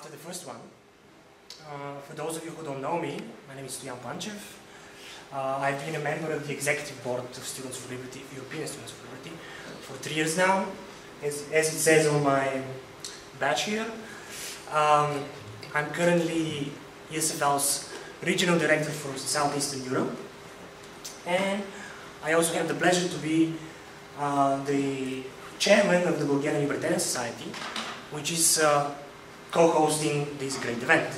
after the first one. For those of you who don't know me, my name is SofiaHall. I've been a member of the Executive Board of Students for Liberty, European Students for Liberty, for 3 years now. As it says on my badge here, I'm currently YaelOssowski's Regional Director for Southeastern Europe, and I also have the pleasure to be the Chairman of the Bulgarian Libertarian Society, which is co-hosting this great event.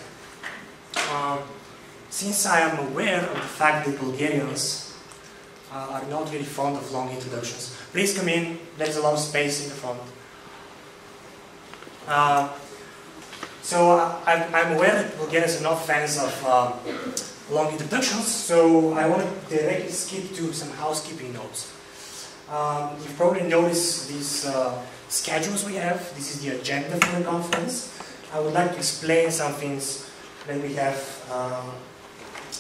Since I am aware of the fact that Bulgarians are not very fond of long introductions, please come in, there's a lot of space in the front. I'm aware that Bulgarians are not fans of long introductions, so I want to directly skip to some housekeeping notes. You've probably noticed these schedules we have. This is the agenda for the conference. I would like to explain some things that we have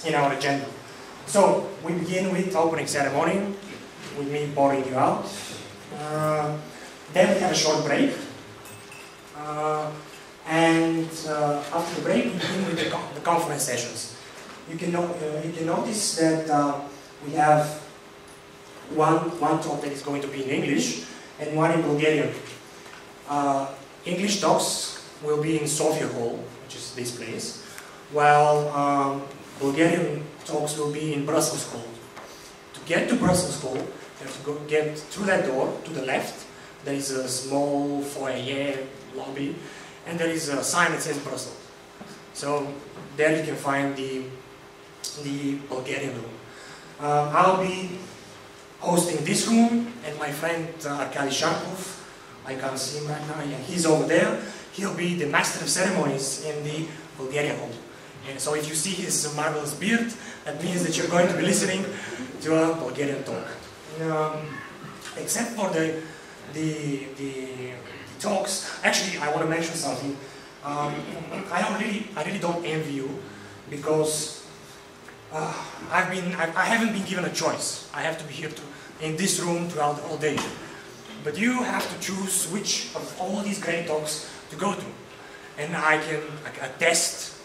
in our agenda. So, we begin with opening ceremony, with me boring you out. Then we have a short break. After the break, we begin with the conference sessions. You can notice that we have one talk that is going to be in English and one in Bulgarian. English talks will be in SofiaHall, which is this place, while Bulgarian talks will be in Brussels Hall. To get to Brussels Hall, you have to get through that door to the left. There is a small foyer lobby, and there is a sign that says Brussels. So there you can find the Bulgarian room. I'll be hosting this room, and my friend Arkady Sharkov, I can't see him right now, yeah, he's over there. He'll be the master of ceremonies in the Bulgarian hall. And so if you see his marvelous beard, that means that you're going to be listening to a Bulgarian talk. Except for the talks, actually I want to mention something. I really don't envy you, because I haven't been given a choice. I have to be here in this room throughout the whole day. But you have to choose which of all these great talks to go to. And I can attest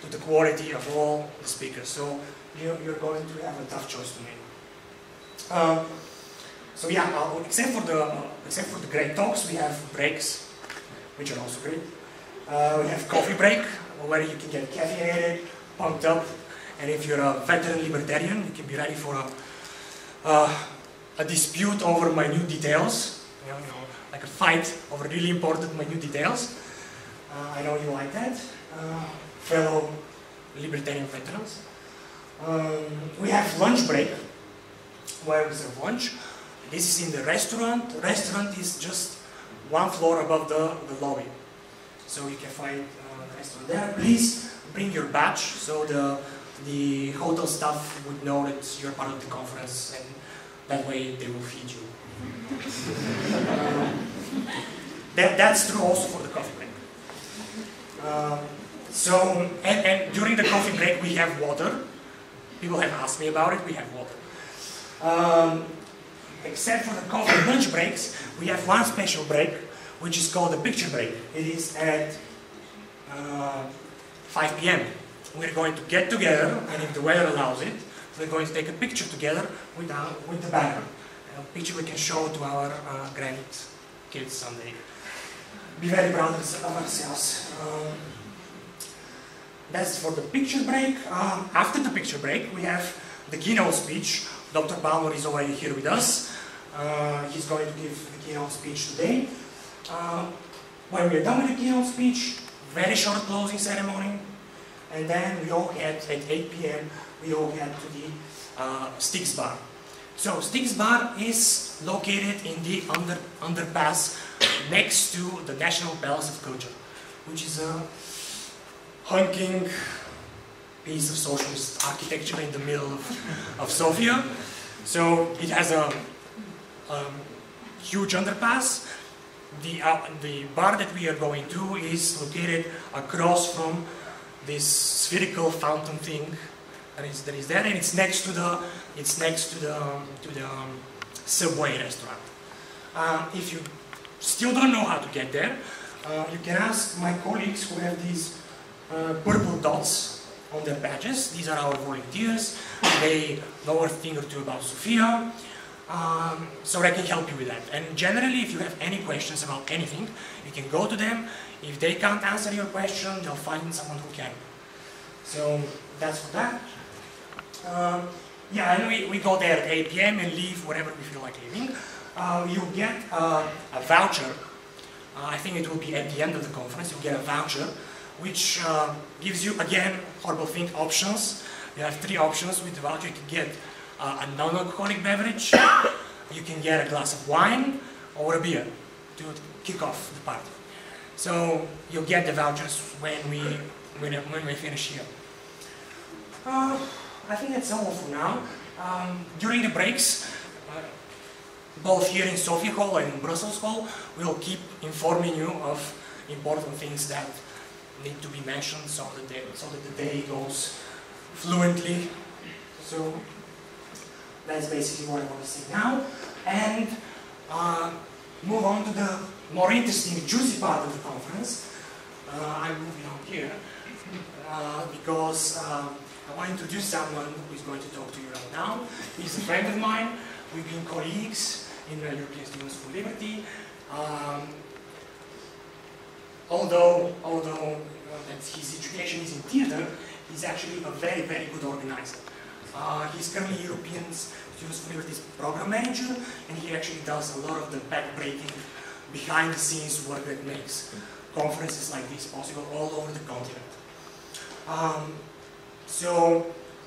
to the quality of all the speakers. So you're going to have a tough choice to make. So yeah, except for the great talks, we have breaks, which are also great. We have coffee break, where you can get caffeinated, pumped up, and if you're a veteran libertarian, you can be ready for a dispute over minute details, like a fight over really important minute details. I know you like that, fellow libertarian veterans. We have lunch break, where we serve lunch. This is in the restaurant. The restaurant is just one floor above the lobby. So you can find the restaurant there. Please bring your badge, so the hotel staff would know that you're part of the conference, and that way they will feed you. That's true also for the coffee break. And during the coffee break we have water. People have asked me about it, we have water. Except for the coffee and lunch breaks, we have one special break, which is called the picture break. It is at 5 p.m. We're going to get together, and if the weather allows it, we're going to take a picture together with the banner. A picture we can show to our grandkids someday. Be very proud of ourselves. That's for the picture break. After the picture break, we have the keynote speech. Dr. Balmer is already here with us. He's going to give the keynote speech today. When we're done with the keynote speech, very short closing ceremony, and then we all head at 8 p.m. we all head to the Styx Bar. So Styx Bar is located in the underpass next to the National Palace of Culture, which is a hunking piece of socialist architecture in the middle of Sofia. So it has a huge underpass. The bar that we are going to is located across from this spherical fountain thing that is there, and it's next to the Subway restaurant. If you still don't know how to get there, you can ask my colleagues who have these purple dots on their badges. These are our volunteers. They know a thing or two about Sofia, so they can help you with that. And generally, if you have any questions about anything, you can go to them. If they can't answer your question, they'll find someone who can. So that's for that. Yeah, and we go there at 8 p.m. and leave whenever we feel like leaving. You'll get a voucher. I think it will be at the end of the conference. You'll get a voucher, which gives you, again, horrible thing, options. You have 3 options with the voucher. You can get a non-alcoholic beverage, you can get a glass of wine, or a beer to kick off the party. So you'll get the vouchers when we finish here. I think that's all for now. During the breaks, both here in SofiaHall and in Brussels Hall, we'll keep informing you of important things that need to be mentioned so that the day goes fluently. So that's basically what I want to say now. And move on to the more interesting, juicy part of the conference. I'm moving on here because I want to introduce someone who is going to talk to you right now. He's a friend of mine. We've been colleagues in the European Students for Liberty. Although that his education is in theater, he's actually a very, very good organizer. He's currently European Students for Liberty's program manager, and he actually does a lot of the back-breaking, behind-the-scenes work that makes conferences like this possible all over the continent. So,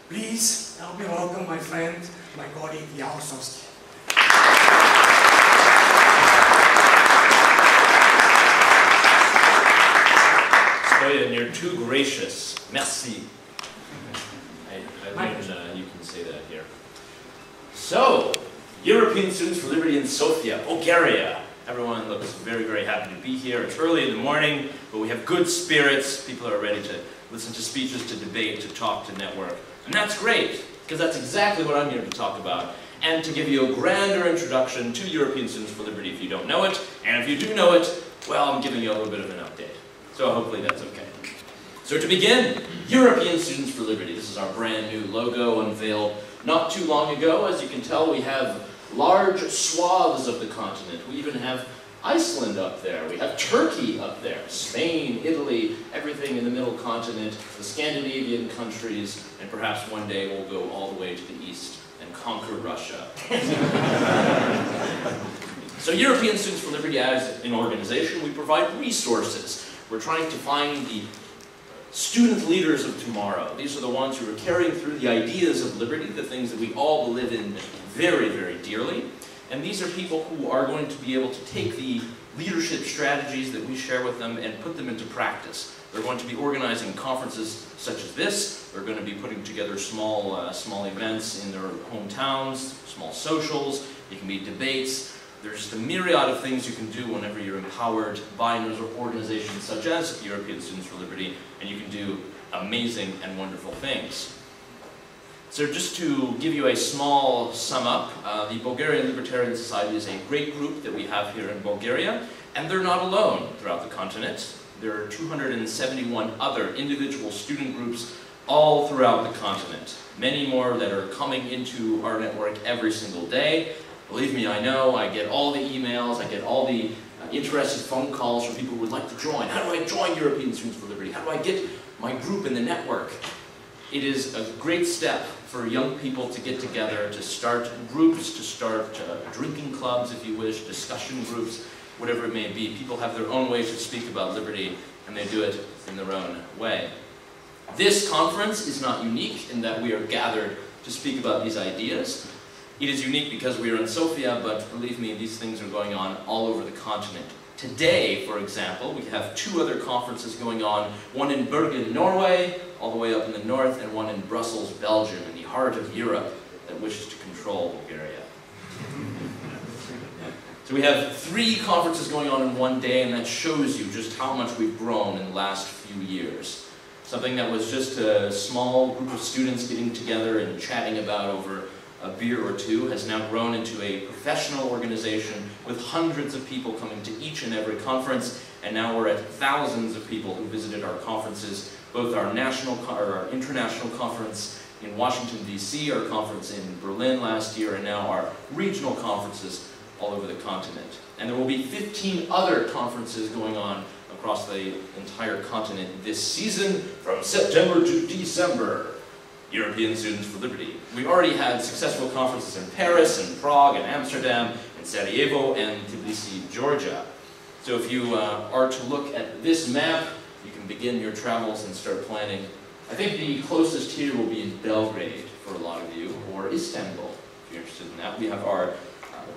please help me welcome my friend, my colleague, YaelOssowski. Sofiya, you're too gracious. Merci. I mean, you can say that here. So, European Students for Liberty in Sofia, Bulgaria. Everyone looks very, very happy to be here. It's early in the morning, but we have good spirits. People are ready to listen to speeches, to debate, to talk, to network. And that's great, because that's exactly what I'm here to talk about. And to give you a grander introduction to European Students for Liberty if you don't know it. And if you do know it, well, I'm giving you a little bit of an update. So hopefully that's okay. So to begin, European Students for Liberty. This is our brand new logo unveiled not too long ago. As you can tell, we have large swaths of the continent. We even have Iceland up there. We have Turkey up there. Spain, Italy, everything in the middle continent, the Scandinavian countries, and perhaps one day we'll go all the way to the east and conquer Russia. So European Students for Liberty, as an organization, we provide resources. We're trying to find the student leaders of tomorrow. These are the ones who are carrying through the ideas of liberty, the things that we all believe in very, very dearly. And these are people who are going to be able to take the leadership strategies that we share with them and put them into practice. They're going to be organizing conferences such as this. They're going to be putting together small events in their hometowns, small socials. It can be debates. There's just a myriad of things you can do whenever you're empowered by an organization such as European Students for Liberty, and you can do amazing and wonderful things. So just to give you a small sum up, the Bulgarian Libertarian Society is a great group that we have here in Bulgaria, and they're not alone throughout the continent. There are 271 other individual student groups all throughout the continent. Many more that are coming into our network every single day. Believe me, I know, I get all the emails, I get all the interested phone calls from people who would like to join. How do I join European Students for Liberty? How do I get my group in the network? It is a great step for young people to get together, to start groups, to start drinking clubs, if you wish, discussion groups, whatever it may be. People have their own ways to speak about liberty, and they do it in their own way. This conference is not unique in that we are gathered to speak about these ideas. It is unique because we are in Sofia, but believe me, these things are going on all over the continent. Today, for example, we have 2 other conferences going on, one in Bergen, Norway, all the way up in the north, and one in Brussels, Belgium, in the heart of Europe that wishes to control Bulgaria. So we have 3 conferences going on in one day, and that shows you just how much we've grown in the last few years. Something that was just a small group of students getting together and chatting about over a beer or 2 has now grown into a professional organization with hundreds of people coming to each and every conference, and now we're at thousands of people who visited our conferences, both our our international conference in Washington, D.C., our conference in Berlin last year, and now our regional conferences all over the continent. And there will be 15 other conferences going on across the entire continent this season from September to December. European Students for Liberty. We already had successful conferences in Paris, and Prague, and Amsterdam, and Sarajevo, and Tbilisi, Georgia. So if you are to look at this map, you can begin your travels and start planning. I think the closest here will be in Belgrade for a lot of you, or Istanbul, if you're interested in that. We have our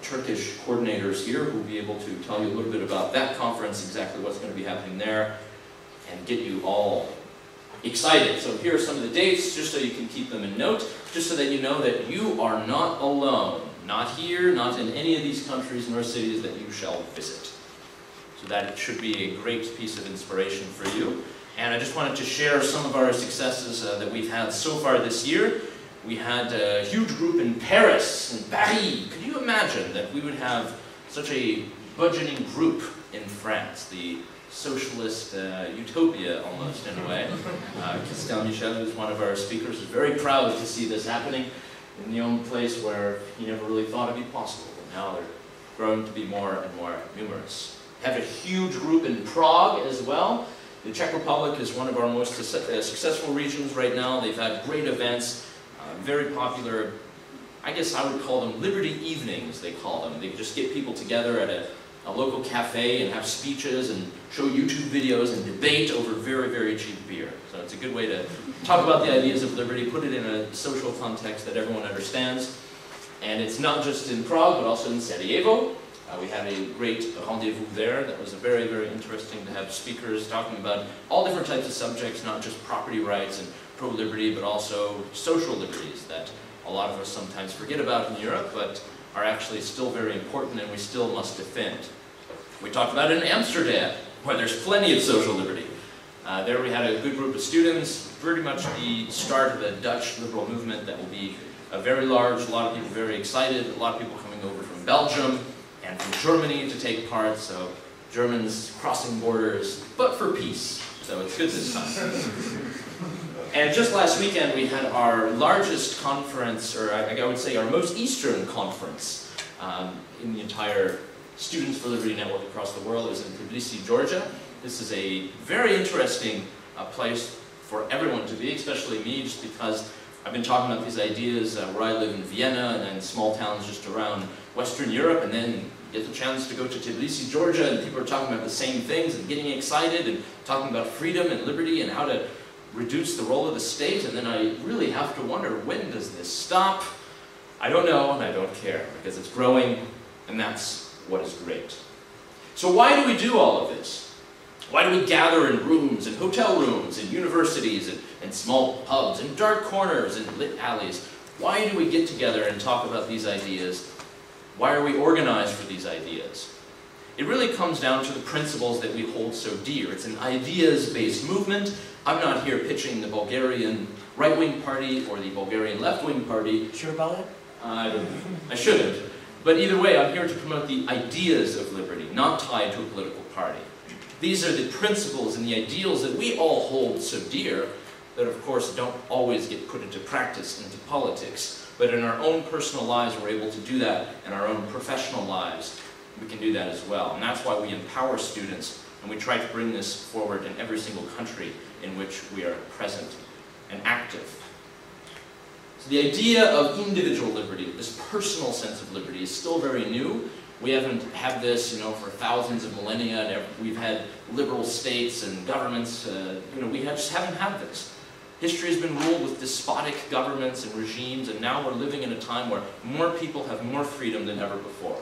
Turkish coordinators here who will be able to tell you a little bit about that conference, exactly what's going to be happening there, and get you all excited. So here are some of the dates, just so you can keep them in note, just so that you know that you are not alone. Not here, not in any of these countries nor cities that you shall visit. So that should be a great piece of inspiration for you. And I just wanted to share some of our successes that we've had so far this year. We had a huge group in Paris, in Paris. Could you imagine that we would have such a budgeting group in France, the socialist utopia almost in a way. Christian Michel, who's one of our speakers, is very proud to see this happening in the only place where he never really thought it'd be possible. But now they're growing to be more and more numerous. We have a huge group in Prague as well. The Czech Republic is one of our most successful regions right now. They've had great events, very popular. I guess I would call them Liberty Evenings, they call them. They just get people together at a local cafe and have speeches and show YouTube videos and debate over very, very cheap beer. So it's a good way to talk about the ideas of liberty, put it in a social context that everyone understands. And it's not just in Prague, but also in Sarajevo. We had a great rendezvous there that was very, very interesting to have speakers talking about all different types of subjects, not just property rights and pro-liberty, but also social liberties that a lot of us sometimes forget about in Europe, but are actually still very important and we still must defend. We talked about it in Amsterdam, where there's plenty of social liberty. There we had a good group of students, pretty much the start of the Dutch liberal movement that will be very large, a lot of people very excited, a lot of people coming over from Belgium and from Germany to take part, so Germans crossing borders, but for peace, so it's good this time. And just last weekend we had our largest conference, or I would say our most Eastern conference in the entire Students for Liberty network across the world. It was in Tbilisi, Georgia. This is a very interesting place for everyone to be, especially me, just because I've been talking about these ideas where I live in Vienna and in small towns just around Western Europe, and then get the chance to go to Tbilisi, Georgia, and people are talking about the same things and getting excited and talking about freedom and liberty and how to reduce the role of the state, and then I really have to wonder, when does this stop? I don't know, and I don't care, because it's growing, and that's what is great. So why do we do all of this? Why do we gather in rooms, in hotel rooms, in universities, and small pubs, in dark corners, in lit alleys? Why do we get together and talk about these ideas? Why are we organized for these ideas? It really comes down to the principles that we hold so dear. It's an ideas-based movement. I'm not here pitching the Bulgarian right-wing party or the Bulgarian left-wing party. Sure about it? I shouldn't. But either way, I'm here to promote the ideas of liberty, not tied to a political party. These are the principles and the ideals that we all hold so dear that, of course, don't always get put into practice, into politics. But in our own personal lives, we're able to do that. In our own professional lives, we can do that as well. And that's why we empower students, and we try to bring this forward in every single country in which we are present and active. So the idea of individual liberty, this personal sense of liberty, is still very new. We haven't had this, for thousands of millennia, and we've had liberal states and governments. We just haven't had this. History has been ruled with despotic governments and regimes, and now we're living in a time where more people have more freedom than ever before.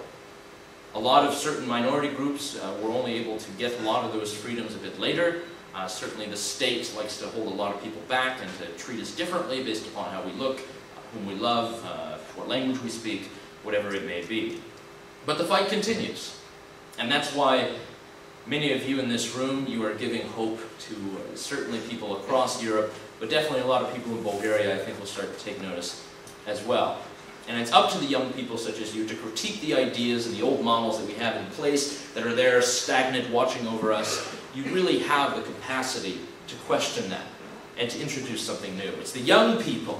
A lot of certain minority groups were only able to get a lot of those freedoms a bit later. Certainly the state likes to hold a lot of people back and to treat us differently based upon how we look, whom we love, what language we speak, whatever it may be. But the fight continues. And that's why many of you in this room, you are giving hope to certainly people across Europe, but definitely a lot of people in Bulgaria, I think, will start to take notice as well. And it's up to the young people such as you to critique the ideas and the old models that we have in place that are there stagnant, watching over us. You really have the capacity to question that and to introduce something new. It's the young people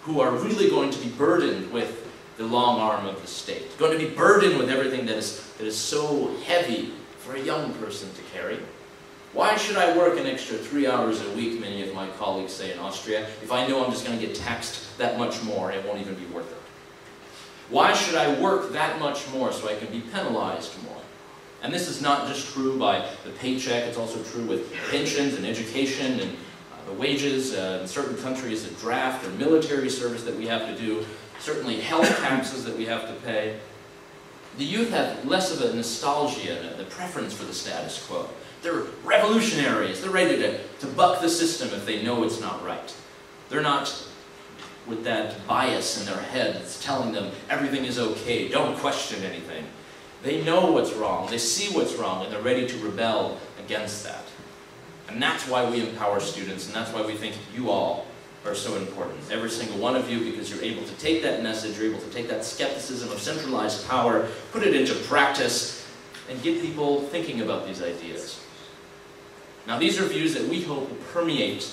who are really going to be burdened with the long arm of the state, going to be burdened with everything that is so heavy for a young person to carry. Why should I work an extra 3 hours a week, many of my colleagues say in Austria, if I know I'm just going to get taxed that much more and it won't even be worth it? Why should I work that much more so I can be penalized more? And this is not just true by the paycheck, it's also true with pensions and education and the wages in certain countries, the draft or military service that we have to do, certainly health taxes that we have to pay. The youth have less of a nostalgia and a preference for the status quo. They're revolutionaries. They're ready to buck the system if they know it's not right. They're not with that bias in their head that's telling them everything is okay, don't question anything. They know what's wrong, they see what's wrong, and they're ready to rebel against that. And that's why we empower students, and that's why we think you all are so important. Every single one of you, because you're able to take that message, you're able to take that skepticism of centralized power, put it into practice, and get people thinking about these ideas. Now, these are views that we hope will permeate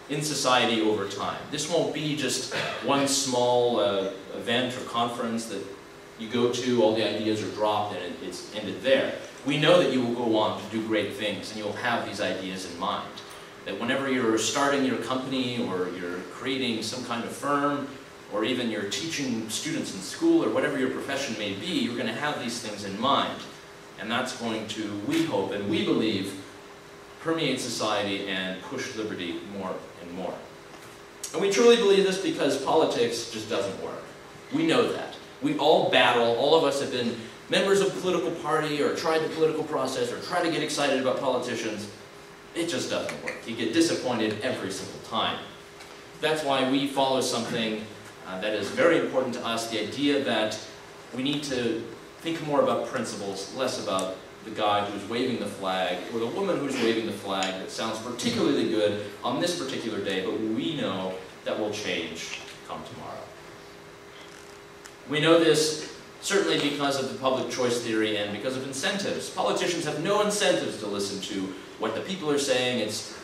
in society over time. This won't be just one small event or conference that you go to, all the ideas are dropped, and it's ended there. We know that you will go on to do great things, and you'll have these ideas in mind. That whenever you're starting your company, or you're creating some kind of firm, or even you're teaching students in school, or whatever your profession may be, you're going to have these things in mind. And that's going to, we hope and we believe, permeate society and push liberty more and more. And we truly believe this because politics just doesn't work. We know that. We all battle, all of us have been members of a political party, or tried the political process, or try to get excited about politicians. It just doesn't work. You get disappointed every single time. That's why we follow something that is very important to us, the idea that we need to think more about principles, less about the guy who's waving the flag, or the woman who's waving the flag that sounds particularly good on this particular day, but we know that will change come tomorrow. We know this certainly because of the public choice theory and because of incentives. Politicians have no incentives to listen to what the people are saying. It's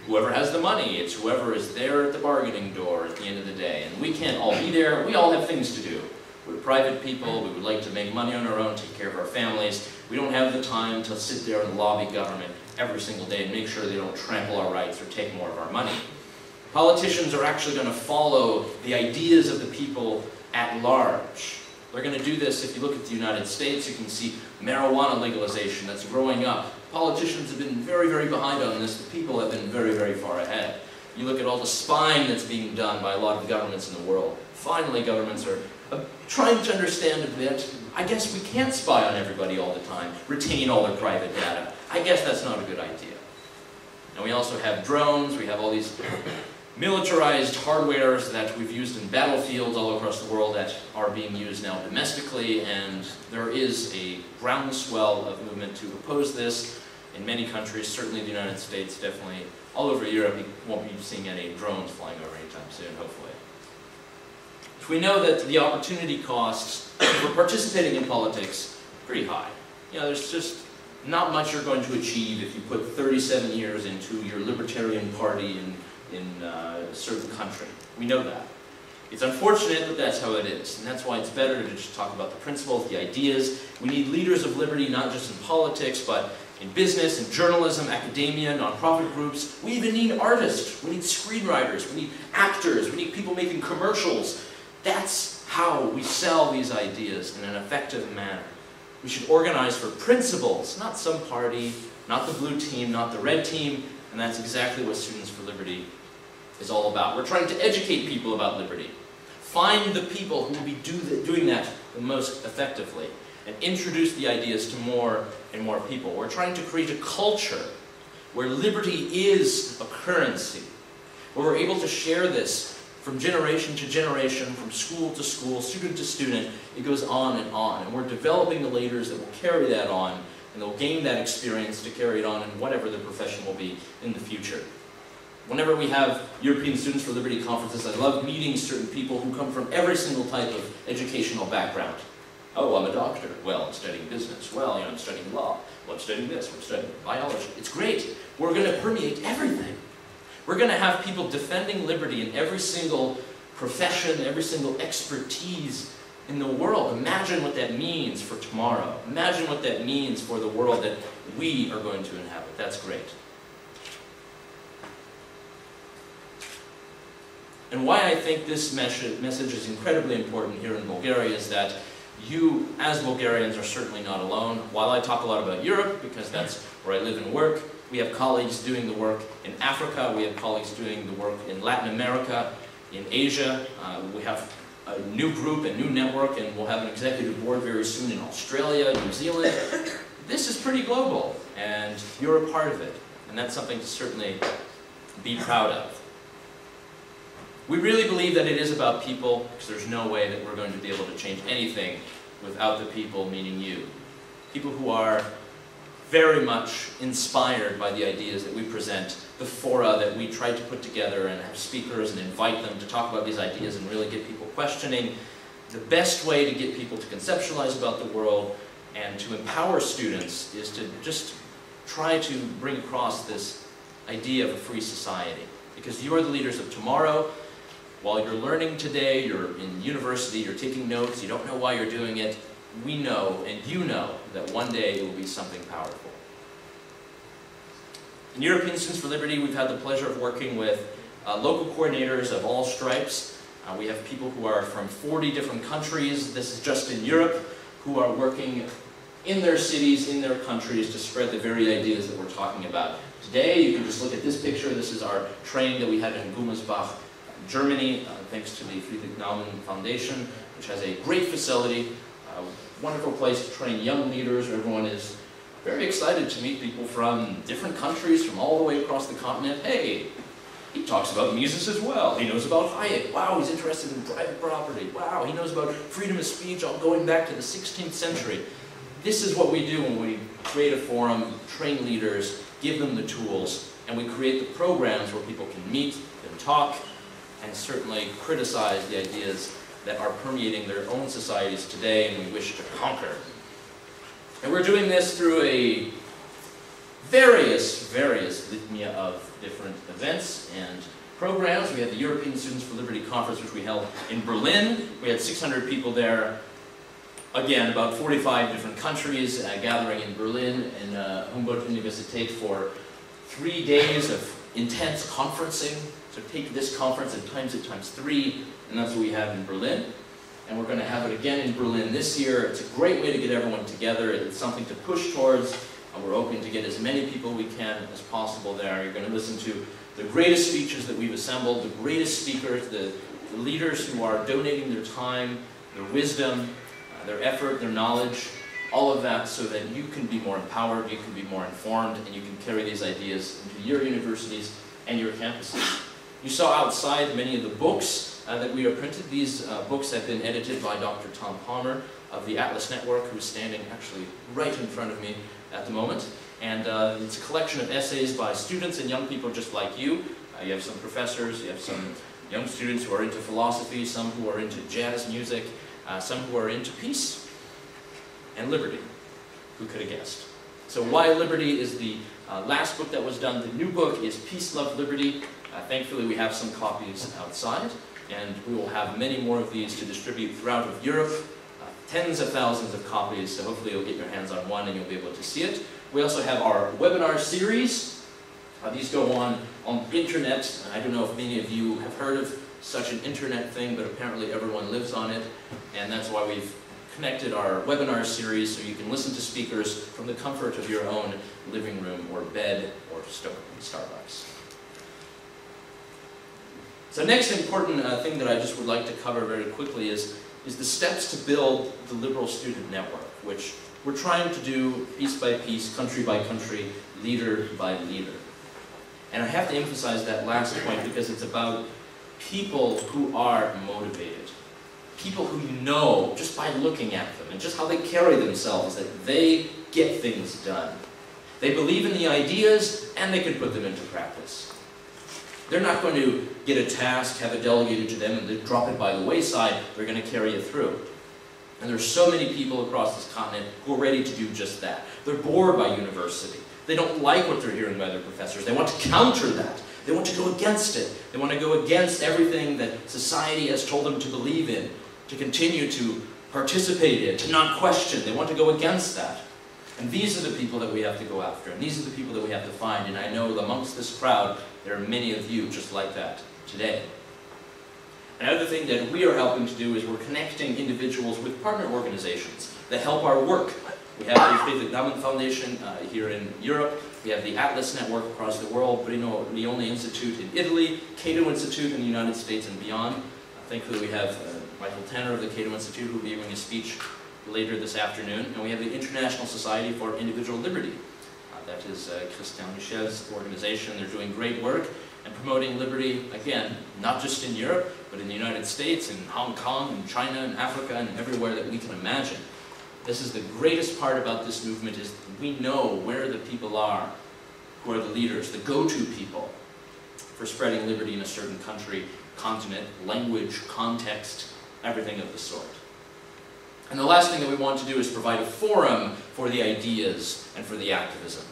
whoever has the money. It's whoever is there at the bargaining door at the end of the day. And we can't all be there. We all have things to do. We're private people. We would like to make money on our own, take care of our families. We don't have the time to sit there and lobby government every single day and make sure they don't trample our rights or take more of our money. Politicians are actually going to follow the ideas of the people at large. They're going to do this. If you look at the United States, you can see marijuana legalization that's growing up. Politicians have been very, very behind on this. The people have been very, very far ahead. You look at all the spying that's being done by a lot of the governments in the world. Finally, governments are trying to understand a bit. I guess we can't spy on everybody all the time, retain all their private data. I guess that's not a good idea. And we also have drones. We have all these militarized hardwares that we've used in battlefields all across the world that are being used now domestically, and there is a groundswell of movement to oppose this in many countries, certainly the United States, definitely all over Europe. You won't be seeing any drones flying over anytime soon, hopefully. We know that the opportunity costs for participating in politics are pretty high. You know, there's just not much you're going to achieve if you put 37 years into your libertarian party in a certain country. We know that. It's unfortunate, but that's how it is. And that's why it's better to just talk about the principles, the ideas. We need leaders of liberty, not just in politics, but in business, in journalism, academia, nonprofit groups. We even need artists. We need screenwriters. We need actors. We need people making commercials. That's how we sell these ideas in an effective manner. We should organize for principles, not some party, not the blue team, not the red team, and that's exactly what Students for Liberty is all about. We're trying to educate people about liberty. Find the people who will be doing that the most effectively, and introduce the ideas to more and more people. We're trying to create a culture where liberty is a currency, where we're able to share this from generation to generation, from school to school, student to student. It goes on, and we're developing the leaders that will carry that on, and they'll gain that experience to carry it on in whatever the profession will be in the future. Whenever we have European Students for Liberty conferences, I love meeting certain people who come from every single type of educational background. Oh, I'm a doctor. Well, I'm studying business. Well, I'm studying law. Well, I'm studying this. I'm studying biology. It's great. We're going to permeate everything. We're going to have people defending liberty in every single profession, every single expertise in the world. Imagine what that means for tomorrow. Imagine what that means for the world that we are going to inhabit. That's great. And why I think this message is incredibly important here in Bulgaria is that you, as Bulgarians, are certainly not alone. While I talk a lot about Europe, because that's where I live and work, we have colleagues doing the work in Africa, we have colleagues doing the work in Latin America, in Asia. We have a new group, a new network, and we'll have an executive board very soon in Australia, New Zealand. This is pretty global, and you're a part of it. And that's something to certainly be proud of. We really believe that it is about people, because there's no way that we're going to be able to change anything without the people, meaning you. People who are very much inspired by the ideas that we present, the fora that we try to put together and have speakers and invite them to talk about these ideas and really get people questioning. The best way to get people to conceptualize about the world and to empower students is to just try to bring across this idea of a free society. Because you are the leaders of tomorrow. While you're learning today, you're in university, you're taking notes, you don't know why you're doing it, we know, and you know, that one day it will be something powerful. In European Students for Liberty, we've had the pleasure of working with local coordinators of all stripes. We have people who are from 40 different countries, this is just in Europe, who are working in their cities, in their countries, to spread the very ideas that we're talking about. Today, you can just look at this picture. This is our train that we had in Gummersbach, Germany, thanks to the Friedrich Naumann Foundation, which has a great facility, a wonderful place to train young leaders. Everyone is very excited to meet people from different countries, from all the way across the continent. Hey, he talks about Mises as well. He knows about Hayek. Wow, he's interested in private property. Wow, he knows about freedom of speech all going back to the 16th century. This is what we do when we create a forum, train leaders, give them the tools, and we create the programs where people can meet and talk, and certainly criticize the ideas that are permeating their own societies today and we wish to conquer. And we're doing this through a various litany of different events and programs. We had the European Students for Liberty Conference, which we held in Berlin. We had 600 people there. Again, about 45 different countries gathering in Berlin in Humboldt-Universität for 3 days of intense conferencing. So take this conference and times it times 3, and that's what we have in Berlin. And we're going to have it again in Berlin this year. It's a great way to get everyone together. It's something to push towards. We're hoping to get as many people we can as possible there. You're going to listen to the greatest speeches that we've assembled, the greatest speakers, the leaders who are donating their time, their wisdom, their effort, their knowledge, all of that so that you can be more empowered, you can be more informed, and you can carry these ideas into your universities and your campuses. You saw outside many of the books that we have printed. These books have been edited by Dr. Tom Palmer of the Atlas Network, who's standing actually right in front of me at the moment. And it's a collection of essays by students and young people just like you. You have some professors, you have some young students who are into philosophy, some who are into jazz music, some who are into peace and liberty. Who could have guessed? So Why Liberty is the last book that was done. The new book is Peace, Love, Liberty. Thankfully, we have some copies outside, and we will have many more of these to distribute throughout of Europe. Tens of thousands of copies, so hopefully you'll get your hands on one and you'll be able to see it. We also have our webinar series. These go on the internet. I don't know if many of you have heard of such an internet thing, but apparently everyone lives on it, and that's why we've connected our webinar series so you can listen to speakers from the comfort of your own living room or bed or Starbucks. So next important thing that I just would like to cover very quickly is the steps to build the liberal student network, which we're trying to do piece by piece, country by country, leader by leader. And I have to emphasize that last point because it's about people who are motivated. People who you know just by looking at them and just how they carry themselves that they get things done. They believe in the ideas and they can put them into practice. They're not going to get a task, have it delegated to them, and they drop it by the wayside. They're going to carry it through. And there's so many people across this continent who are ready to do just that. They're bored by university. They don't like what they're hearing by their professors. They want to counter that. They want to go against it. They want to go against everything that society has told them to believe in, to continue to participate in, to not question. They want to go against that. And these are the people that we have to go after, and these are the people that we have to find. And I know amongst this crowd, there are many of you just like that today. Another thing that we are helping to do is we're connecting individuals with partner organizations that help our work. We have the Friedrich Naumann Foundation here in Europe. We have the Atlas Network across the world, Bruno Leone Institute in Italy, Cato Institute in the United States and beyond. Thankfully we have Michael Tanner of the Cato Institute who will be giving a speech later this afternoon. And we have the International Society for Individual Liberty. That is Christian Michel's organization. They're doing great work and promoting liberty, again, not just in Europe, but in the United States, in Hong Kong, in China, in Africa, and everywhere that we can imagine. This is the greatest part about this movement is we know where the people are who are the leaders, the go-to people for spreading liberty in a certain country, continent, language, context, everything of the sort. And the last thing that we want to do is provide a forum for the ideas and for the activism.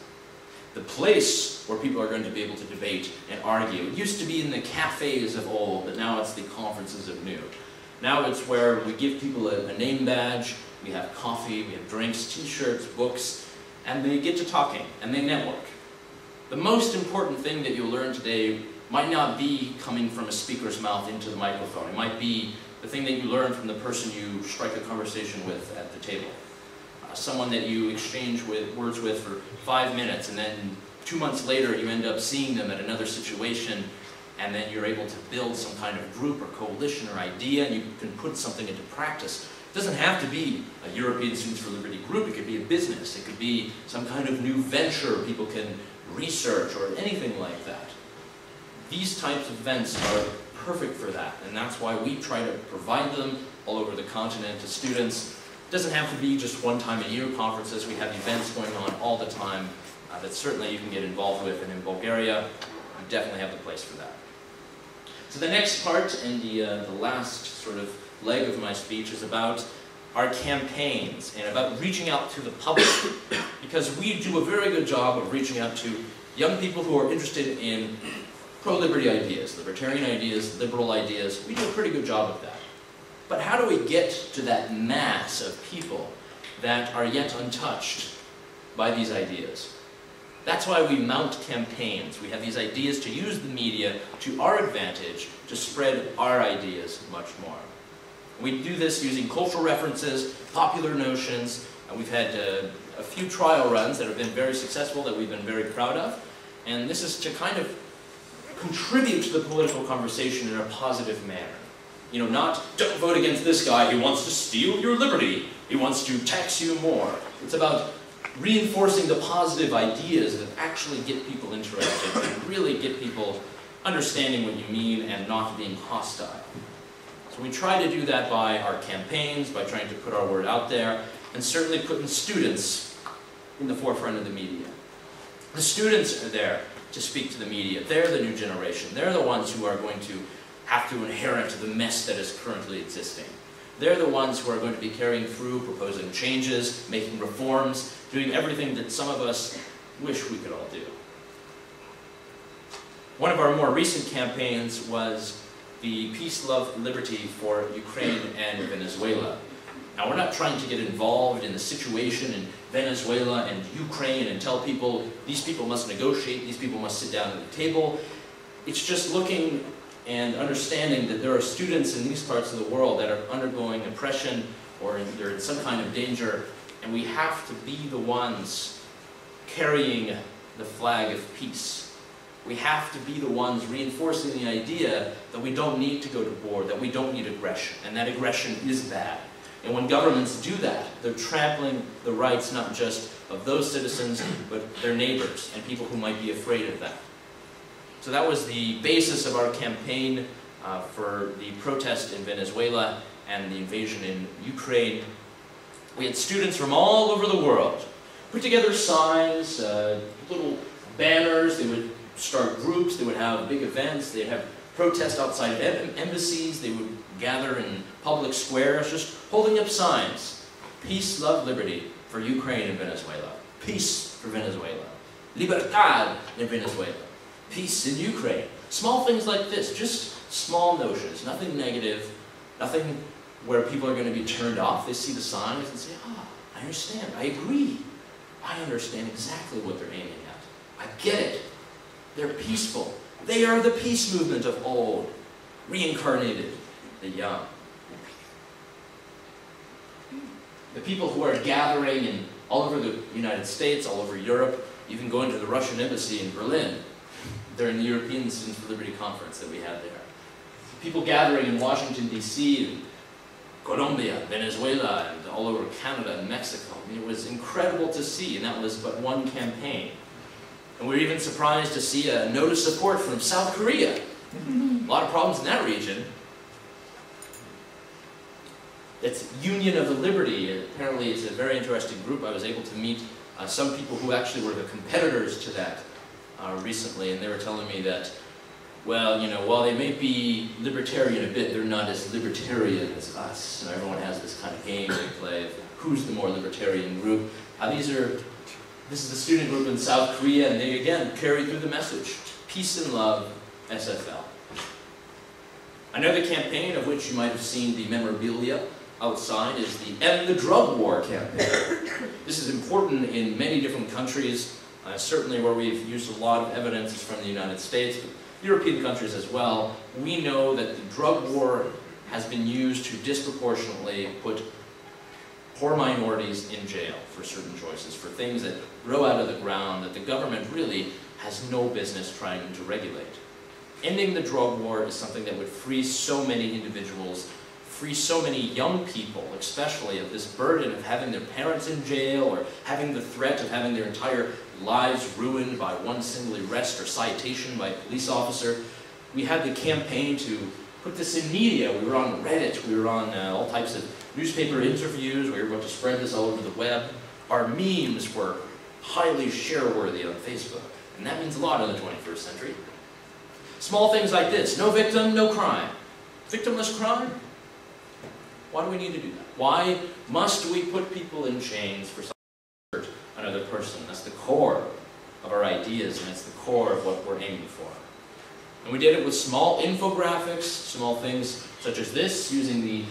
The place where people are going to be able to debate and argue. It used to be in the cafes of old, but now it's the conferences of new. Now it's where we give people a name badge, we have coffee, we have drinks, t-shirts, books, and they get to talking, and they network. The most important thing that you'll learn today might not be coming from a speaker's mouth into the microphone. It might be the thing that you learn from the person you strike a conversation with at the table. Someone that you exchange words with for 5 minutes, and then 2 months later you end up seeing them at another situation, and then you're able to build some kind of group or coalition or idea, and you can put something into practice. It doesn't have to be a European Students for Liberty group. It could be a business. It could be some kind of new venture people can research or anything like that. These types of events are perfect for that, and that's why we try to provide them all over the continent to students. It doesn't have to be just one-time-a-year conferences. We have events going on all the time that certainly you can get involved with, and in Bulgaria, you definitely have the place for that. So the next part, and the last sort of leg of my speech, is about our campaigns and about reaching out to the public, because we do a very good job of reaching out to young people who are interested in pro-liberty ideas, libertarian ideas, liberal ideas. We do a pretty good job of that. But how do we get to that mass of people that are yet untouched by these ideas? That's why we mount campaigns. We have these ideas to use the media to our advantage to spread our ideas much more. We do this using cultural references, popular notions, and we've had a few trial runs that have been very successful that we've been very proud of. And this is to kind of contribute to the political conversation in a positive manner. You know, not, don't vote against this guy, he wants to steal your liberty, he wants to tax you more. It's about reinforcing the positive ideas that actually get people interested and really get people understanding what you mean and not being hostile. So we try to do that by our campaigns, by trying to put our word out there, and certainly putting students in the forefront of the media. The students are there to speak to the media. They're the new generation. They're the ones who are going to have to inherit the mess that is currently existing. They're the ones who are going to be carrying through, proposing changes, making reforms, doing everything that some of us wish we could all do. One of our more recent campaigns was the Peace, Love, Liberty for Ukraine and Venezuela. Now, we're not trying to get involved in the situation in Venezuela and Ukraine and tell people, these people must negotiate, these people must sit down at the table. It's just looking and understanding that there are students in these parts of the world that are undergoing oppression or they're in some kind of danger, and we have to be the ones carrying the flag of peace. We have to be the ones reinforcing the idea that we don't need to go to war, that we don't need aggression, and that aggression is bad. And when governments do that, they're trampling the rights not just of those citizens, but their neighbors and people who might be afraid of that. So that was the basis of our campaign for the protest in Venezuela and the invasion in Ukraine. We had students from all over the world put together signs, little banners. They would start groups, they would have big events, they'd have protests outside of embassies, they would gather in public squares, just holding up signs. Peace, love, liberty for Ukraine and Venezuela. Peace for Venezuela. Libertad in Venezuela. Peace in Ukraine. Small things like this, just small notions, nothing negative, nothing where people are going to be turned off. They see the signs and say, ah, I understand, I agree. I understand exactly what they're aiming at. I get it. They're peaceful. They are the peace movement of old, reincarnated, the young. The people who are gathering in all over the United States, all over Europe, even going to the Russian embassy in Berlin during the European Students for Liberty conference that we had there. People gathering in Washington, D.C., and Colombia, Venezuela, and all over Canada and Mexico. I mean, it was incredible to see, and that was but one campaign. And we were even surprised to see a note of support from South Korea. A lot of problems in that region. It's Union of the Liberty. Apparently it's a very interesting group. I was able to meet some people who actually were the competitors to that recently, and they were telling me that, well, you know, while they may be libertarian a bit, they're not as libertarian as us. And everyone has this kind of game they play of who's the more libertarian group. This is the student group in South Korea, and they again carry through the message. Peace and love, SFL. Another campaign of which you might have seen the memorabilia outside is the End the Drug War campaign. This is important in many different countries, certainly where we've used a lot of evidence is from the United States, but European countries as well. We know that the drug war has been used to disproportionately put poor minorities in jail for certain choices, for things that grow out of the ground that the government really has no business trying to regulate. Ending the drug war is something that would free so many individuals, free so many young people, especially, of this burden of having their parents in jail or having the threat of having their entire lives ruined by one single arrest or citation by a police officer. We had the campaign to put this in media. We were on Reddit, we were on all types of newspaper interviews, we were about to spread this all over the web. Our memes were highly share-worthy on Facebook, and that means a lot in the 21st century. Small things like this: no victim, no crime. Victimless crime? Why do we need to do that? Why must we put people in chains for something to hurt another person? That's the core of our ideas, and it's the core of what we're aiming for. And we did it with small infographics, small things such as this, using the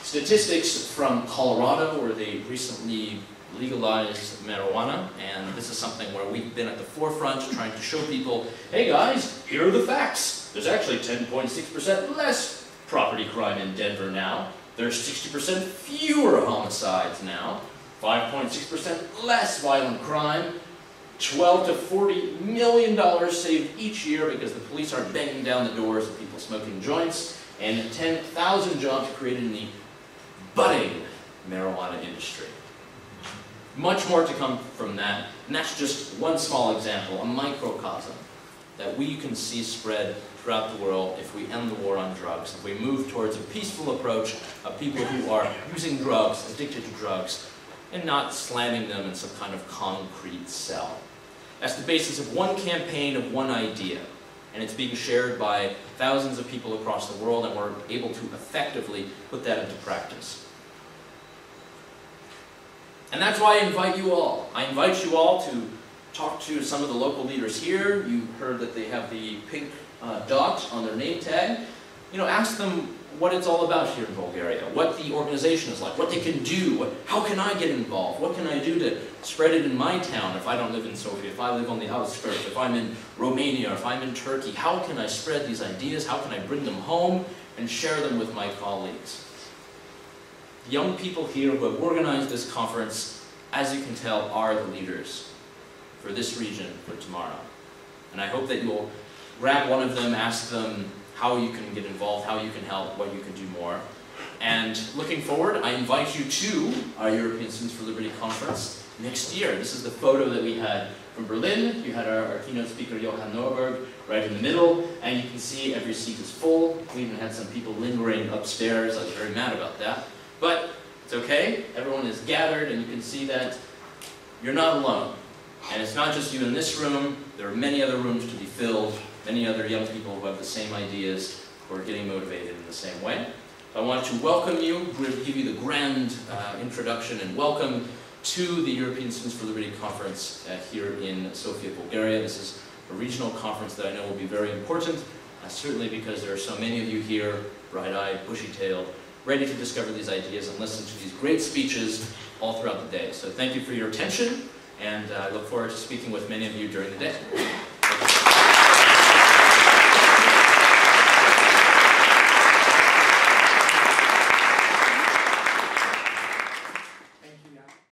statistics from Colorado, where they recently legalized marijuana, and this is something where we've been at the forefront trying to show people, hey guys, here are the facts. There's actually 10.6% less property crime in Denver now. There's 60% fewer homicides now. 5.6% less violent crime. $12 to $40 million saved each year because the police aren't banging down the doors of people smoking joints. And 10,000 jobs created in the budding marijuana industry. Much more to come from that, and that's just one small example, a microcosm that we can see spread throughout the world if we end the war on drugs, if we move towards a peaceful approach of people who are using drugs, addicted to drugs, and not slamming them in some kind of concrete cell. That's the basis of one campaign, of one idea, and it's being shared by thousands of people across the world, and we're able to effectively put that into practice. And that's why I invite you all. I invite you all to talk to some of the local leaders here. You heard that they have the pink dot on their name tag. You know, ask them what it's all about here in Bulgaria, what the organization is like, what they can do, how can I get involved, what can I do to spread it in my town if I don't live in Sofia, if I live on the outskirts, if I'm in Romania, if I'm in Turkey, how can I spread these ideas, how can I bring them home and share them with my colleagues. Young people here who have organized this conference, as you can tell, are the leaders for this region for tomorrow. And I hope that you'll grab one of them, ask them how you can get involved, how you can help, what you can do more. And looking forward, I invite you to our European Students for Liberty conference next year. This is the photo that we had from Berlin. You had our keynote speaker, Johan Norberg, right in the middle, and you can see every seat is full. We even had some people lingering upstairs. I was very mad about that. But it's okay, everyone is gathered, and you can see that you're not alone. And it's not just you in this room, there are many other rooms to be filled, many other young people who have the same ideas, who are getting motivated in the same way. I want to welcome you, give you the grand introduction and welcome to the European Students for Liberty Conference here in Sofia, Bulgaria. This is a regional conference that I know will be very important, certainly because there are so many of you here, bright-eyed, bushy-tailed, ready to discover these ideas and listen to these great speeches all throughout the day. So thank you for your attention, and I look forward to speaking with many of you during the day.